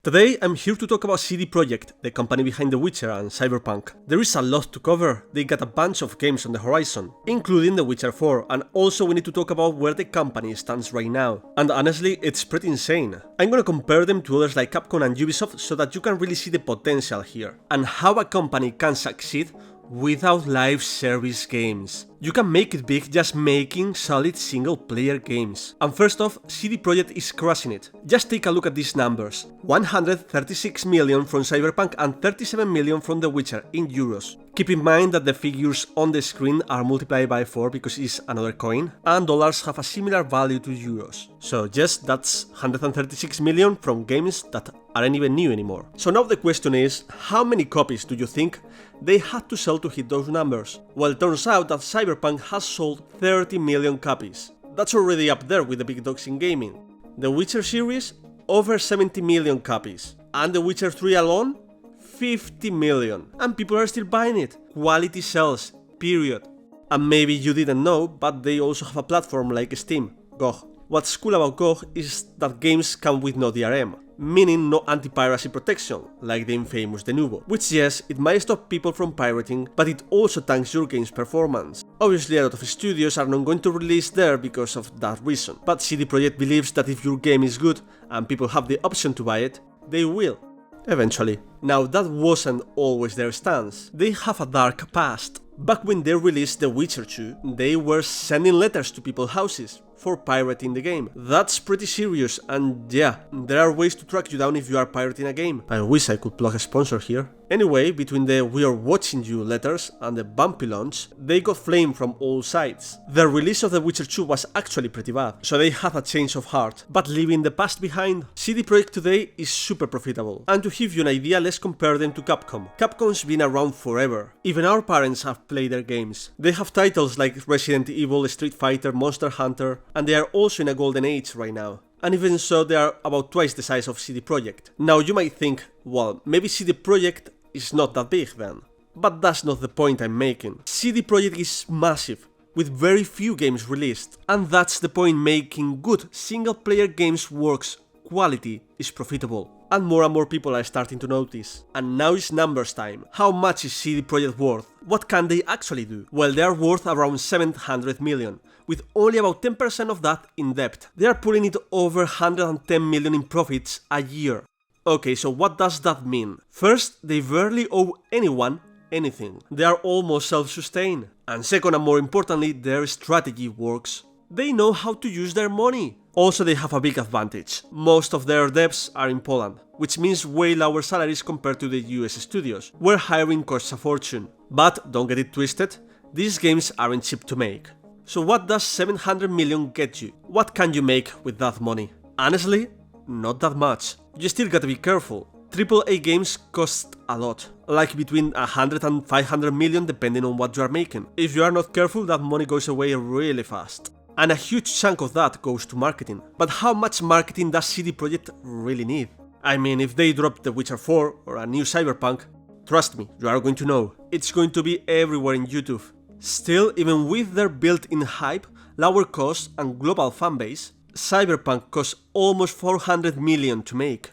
Today I'm here to talk about CD Projekt, the company behind The Witcher and Cyberpunk. There is a lot to cover. They got a bunch of games on the horizon, including The Witcher 4, and also we need to talk about where the company stands right now. And honestly, it's pretty insane. I'm gonna compare them to others like Capcom and Ubisoft so that you can really see the potential here, and how a company can succeed without live service games. You can make it big just making solid single player games. And first off, CD Projekt is crushing it. Just take a look at these numbers. 136 million from Cyberpunk and 37 million from The Witcher in euros. Keep in mind that the figures on the screen are multiplied by 4 because it's another coin, and dollars have a similar value to euros. So just that's 136 million from games that aren't even new anymore. So now the question is, how many copies do you think they had to sell to hit those numbers? Well, it turns out that Cyberpunk has sold 30 million copies. That's already up there with the big dogs in gaming. The Witcher series, over 70 million copies. And The Witcher 3 alone, 50 million. And people are still buying it. Quality sells, period. And maybe you didn't know, but they also have a platform like Steam, GOG. What's cool about GOG is that games come with no DRM, meaning no anti-piracy protection, like the infamous Denuvo. Which yes, it might stop people from pirating, but it also tanks your game's performance. Obviously a lot of studios are not going to release there because of that reason, but CD Projekt believes that if your game is good and people have the option to buy it, they will. Eventually. Now that wasn't always their stance. They have a dark past. Back when they released The Witcher 2, they were sending letters to people's houses for pirating the game. That's pretty serious, and yeah, there are ways to track you down if you are pirating a game. I wish I could plug a sponsor here. Anyway, between the "we are watching you" letters and the bumpy launch, they got flamed from all sides. The release of The Witcher 2 was actually pretty bad, so they had a change of heart. But leaving the past behind, CD Projekt today is super profitable. And to give you an idea, let's compare them to Capcom. Capcom's been around forever. Even our parents have played their games. They have titles like Resident Evil, Street Fighter, Monster Hunter, and they are also in a golden age right now. And even so, they are about twice the size of CD Projekt. Now you might think, well, maybe CD Projekt is not that big then. But that's not the point I'm making. CD Projekt is massive, with very few games released. And that's the point, making good single-player games works. Quality is profitable. And more people are starting to notice. And now it's numbers time. How much is CD Projekt worth? What can they actually do? Well, they are worth around 700 million, with only about 10% of that in debt. They are pulling it over 110 million in profits a year. Okay, so what does that mean? First, they barely owe anyone anything. They are almost self-sustained. And second, and more importantly, their strategy works. They know how to use their money. Also, they have a big advantage. Most of their devs are in Poland, which means way lower salaries compared to the US studios, where hiring costs a fortune. But don't get it twisted, these games aren't cheap to make. So what does 700 million get you? What can you make with that money? Honestly, not that much. You still gotta be careful. AAA games cost a lot, like between 100 and 500 million depending on what you are making. If you are not careful, that money goes away really fast. And a huge chunk of that goes to marketing. But how much marketing does CD Projekt really need? I mean, if they drop The Witcher 4 or a new Cyberpunk, trust me, you are going to know. It's going to be everywhere in YouTube. Still, even with their built-in hype, lower costs and global fanbase, Cyberpunk costs almost 400 million to make.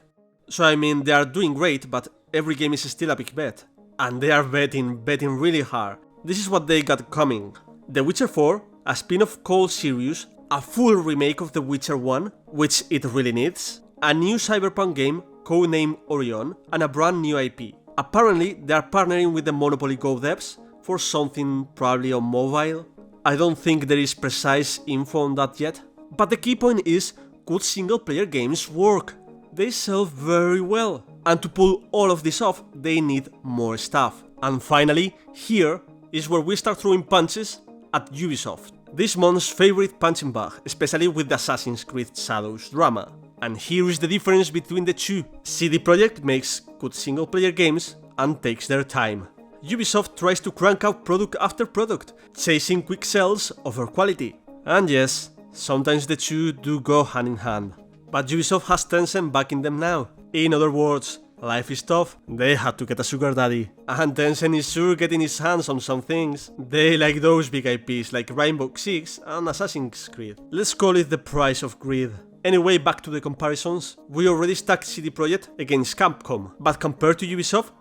So I mean, they are doing great, but every game is still a big bet. And they are betting really hard. This is what they got coming. The Witcher 4, a spin-off called Sirius, a full remake of The Witcher 1, which it really needs, a new Cyberpunk game, codenamed Orion, and a brand new IP. Apparently, they are partnering with the Monopoly Go devs for something probably on mobile. I don't think there is precise info on that yet. But the key point is, good single-player games work. They sell very well. And to pull all of this off, they need more stuff. And finally, here is where we start throwing punches at Ubisoft. This month's favorite punching bag, especially with the Assassin's Creed Shadows drama. And here is the difference between the two. CD Projekt makes good single-player games and takes their time. Ubisoft tries to crank out product after product, chasing quick sales over quality. And yes, sometimes the two do go hand in hand. But Ubisoft has Tencent backing them now. In other words, life is tough, they had to get a sugar daddy. And Tencent is sure getting his hands on some things. They like those big IPs like Rainbow Six and Assassin's Creed. Let's call it the price of greed. Anyway, back to the comparisons. We already stacked CD Projekt against Capcom, but compared to Ubisoft,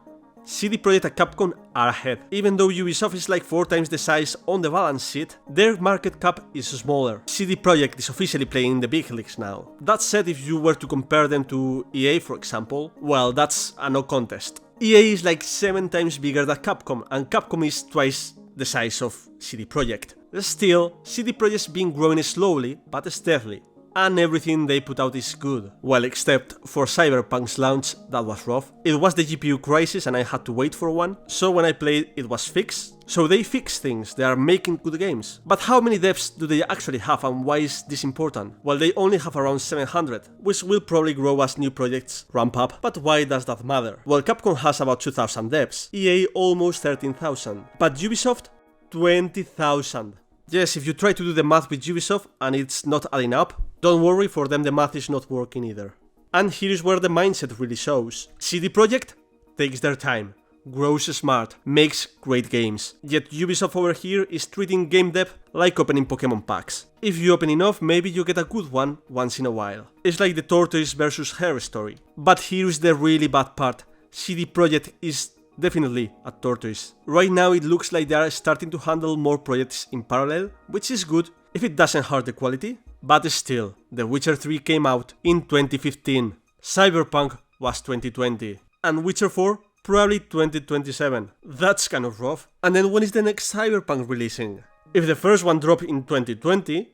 CD Projekt and Capcom are ahead. Even though Ubisoft is like 4 times the size on the balance sheet, their market cap is smaller. CD Projekt is officially playing in the big leagues now. That said, if you were to compare them to EA, for example, well, that's a no contest. EA is like 7 times bigger than Capcom, and Capcom is twice the size of CD Projekt. Still, CD Projekt's been growing slowly but steadily, and everything they put out is good. Well, except for Cyberpunk's launch, that was rough. It was the GPU crisis and I had to wait for one, so when I played it was fixed. So they fix things, they are making good games. But how many devs do they actually have, and why is this important? Well, they only have around 700, which will probably grow as new projects ramp up, but why does that matter? Well, Capcom has about 2000 devs, EA almost 13,000, but Ubisoft 20,000. Yes, if you try to do the math with Ubisoft and it's not adding up, don't worry, for them the math is not working either. And here is where the mindset really shows. CD Projekt takes their time, grows smart, makes great games. Yet Ubisoft over here is treating game dev like opening Pokemon packs. If you open enough, maybe you get a good one once in a while. It's like the tortoise versus hare story. But here is the really bad part. CD Projekt is definitely a tortoise. Right now it looks like they are starting to handle more projects in parallel, which is good if it doesn't hurt the quality. But still, The Witcher 3 came out in 2015, Cyberpunk was 2020, and Witcher 4 probably 2027. That's kind of rough. And then when is the next Cyberpunk releasing? If the first one dropped in 2020,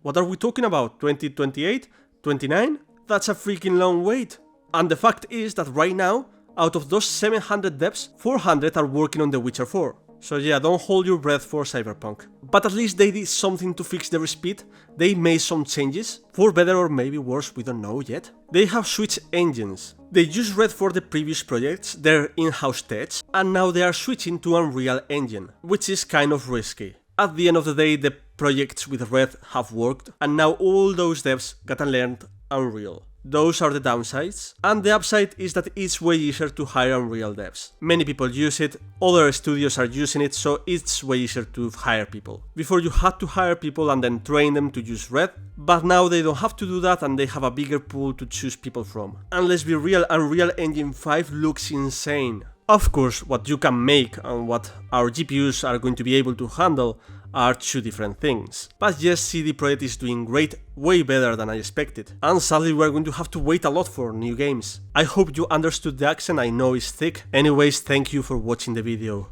what are we talking about? 2028? 29? That's a freaking long wait. And the fact is that right now, out of those 700 devs, 400 are working on The Witcher 4. So yeah, don't hold your breath for Cyberpunk. But at least they did something to fix their speed. They made some changes, for better or maybe worse, we don't know yet. They have switched engines. They used Red for the previous projects, their in-house techs, and now they are switching to Unreal Engine, which is kind of risky. At the end of the day, the projects with Red have worked, and now all those devs gotta learn Unreal. Those are the downsides, and the upside is that it's way easier to hire Unreal devs. Many people use it, other studios are using it, so it's way easier to hire people. Before you had to hire people and then train them to use Red, but now they don't have to do that and they have a bigger pool to choose people from. And let's be real, Unreal Engine 5 looks insane. Of course, what you can make and what our GPUs are going to be able to handle are 2 different things. But yes, CD Projekt is doing great, way better than I expected. And sadly we're going to have to wait a lot for new games. I hope you understood the accent, I know it's thick. Anyways, thank you for watching the video.